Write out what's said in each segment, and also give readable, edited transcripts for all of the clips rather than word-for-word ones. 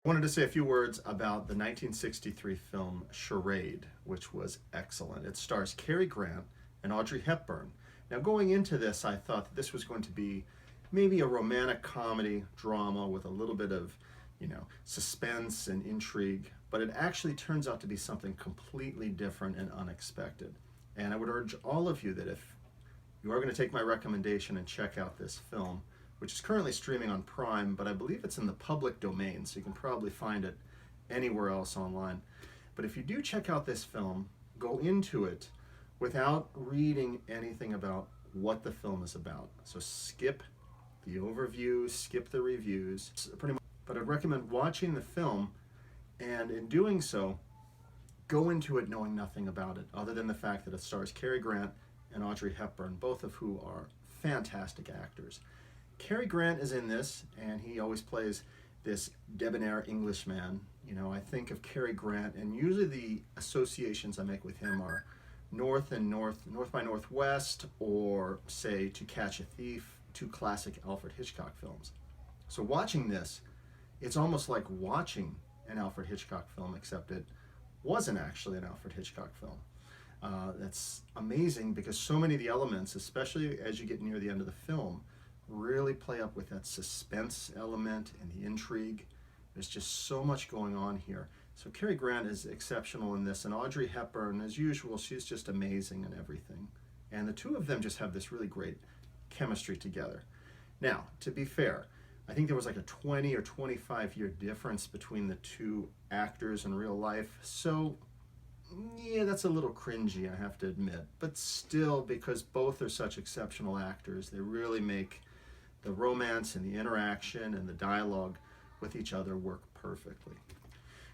I wanted to say a few words about the 1963 film Charade, which was excellent. It stars Cary Grant and Audrey Hepburn. Now, going into this, I thought that this was going to be maybe a romantic comedy drama with a little bit of, suspense and intrigue, but it actually turns out to be something completely different and unexpected. And I would urge all of you that if you are going to take my recommendation and check out this film, which is currently streaming on Prime, but I believe it's in the public domain, so you can probably find it anywhere else online. But if you do check out this film, go into it without reading anything about what the film is about. So skip the overview, skip the reviews, pretty much. But I'd recommend watching the film, and in doing so, go into it knowing nothing about it, other than the fact that it stars Cary Grant and Audrey Hepburn, both of who are fantastic actors. Cary Grant is in this, and he always plays this debonair Englishman. I think of Cary Grant, and usually the associations I make with him are North by Northwest, or say To Catch a Thief, two classic Alfred Hitchcock films. So watching this, it's almost like watching an Alfred Hitchcock film, except it wasn't actually an Alfred Hitchcock film. That's amazing because so many of the elements, especially as you get near the end of the film, really play up with that suspense element and the intrigue. There's just so much going on here. So Cary Grant is exceptional in this, and Audrey Hepburn, as usual, she's just amazing in everything. And the two of them just have this really great chemistry together. Now, to be fair, I think there was like a 20 or 25 year difference between the two actors in real life. So yeah, that's a little cringy, I have to admit. But still, because both are such exceptional actors, they really make the romance and the interaction and the dialogue with each other work perfectly.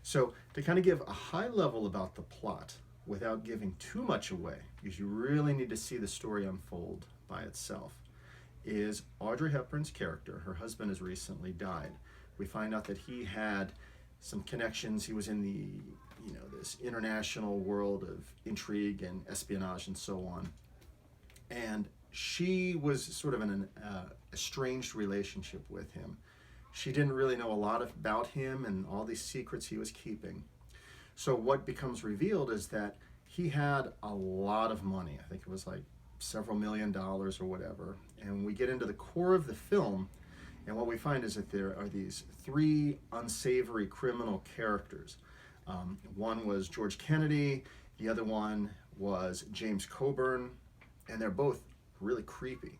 So to kind of give a high level about the plot without giving too much away, because you really need to see the story unfold by itself, is Audrey Hepburn's character. Her husband has recently died. We find out that he had some connections. He was in the, this international world of intrigue and espionage and so on. And she was sort of in an estranged relationship with him. She didn't really know a lot about him and all these secrets he was keeping. So what becomes revealed is that he had a lot of money. I think it was like several $1,000,000 or whatever. And we get into the core of the film, and what we find is that there are these three unsavory criminal characters. One was George Kennedy, the other one was James Coburn, and they're both really creepy.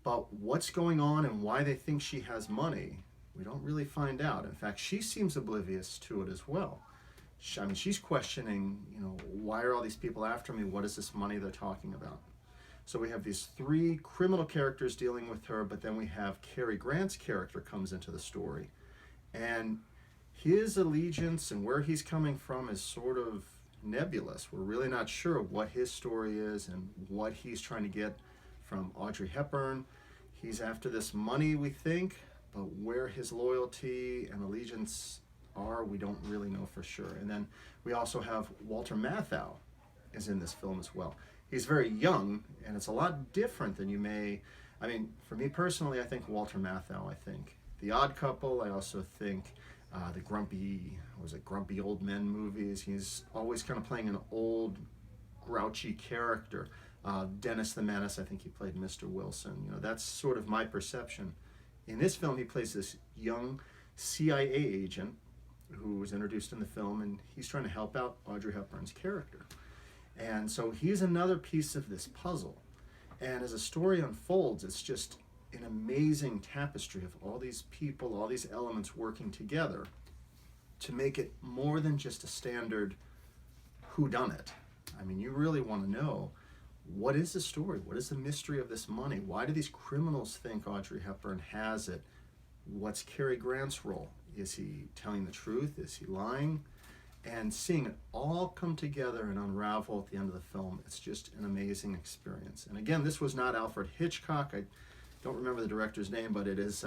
But what's going on and why they think she has money, we don't really find out. In fact, she seems oblivious to it as well. She's questioning, why are all these people after me? What is this money they're talking about? So we have these three criminal characters dealing with her, but then we have Cary Grant's character comes into the story. And his allegiance and where he's coming from is sort of nebulous. We're really not sure what his story is and what he's trying to get from Audrey Hepburn. He's after this money, we think, but where his loyalty and allegiance are, we don't really know for sure. And then we also have Walter Matthau is in this film as well. He's very young, and it's a lot different than for me personally, I think Walter Matthau, I think The Odd Couple, I also think the Grumpy Old Men movies. He's always kind of playing an old, grouchy character. Dennis the Menace, I think he played Mr. Wilson. That's sort of my perception. In this film, he plays this young CIA agent who was introduced in the film, and he's trying to help out Audrey Hepburn's character. And so he's another piece of this puzzle. And as the story unfolds, it's just an amazing tapestry of all these people, all these elements working together to make it more than just a standard whodunit. You really want to know, what is the story? What is the mystery of this money? Why do these criminals think Audrey Hepburn has it? What's Cary Grant's role? Is he telling the truth? Is he lying? And seeing it all come together and unravel at the end of the film, it's just an amazing experience. And again, this was not Alfred Hitchcock. I don't remember the director's name, but it is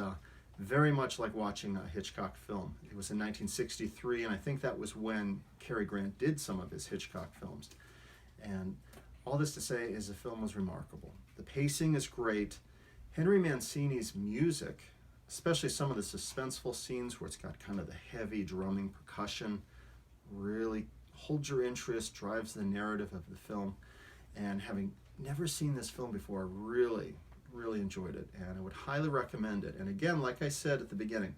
very much like watching a Hitchcock film. It was in 1963, and I think that was when Cary Grant did some of his Hitchcock films. And all this to say is the film was remarkable. The pacing is great. Henry Mancini's music especially some of the suspenseful scenes where it's got kind of the heavy drumming percussion, really holds your interest, drives the narrative of the film. And having never seen this film before, really, really enjoyed it, and I would highly recommend it. And again, like I said at the beginning,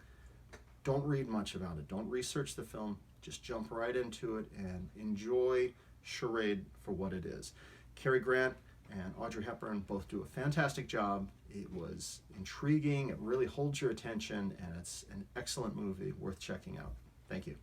don't read much about it. Don't research the film. Just jump right into it and enjoy Charade for what it is. Cary Grant and Audrey Hepburn both do a fantastic job. It was intriguing, it really holds your attention, and it's an excellent movie worth checking out. Thank you.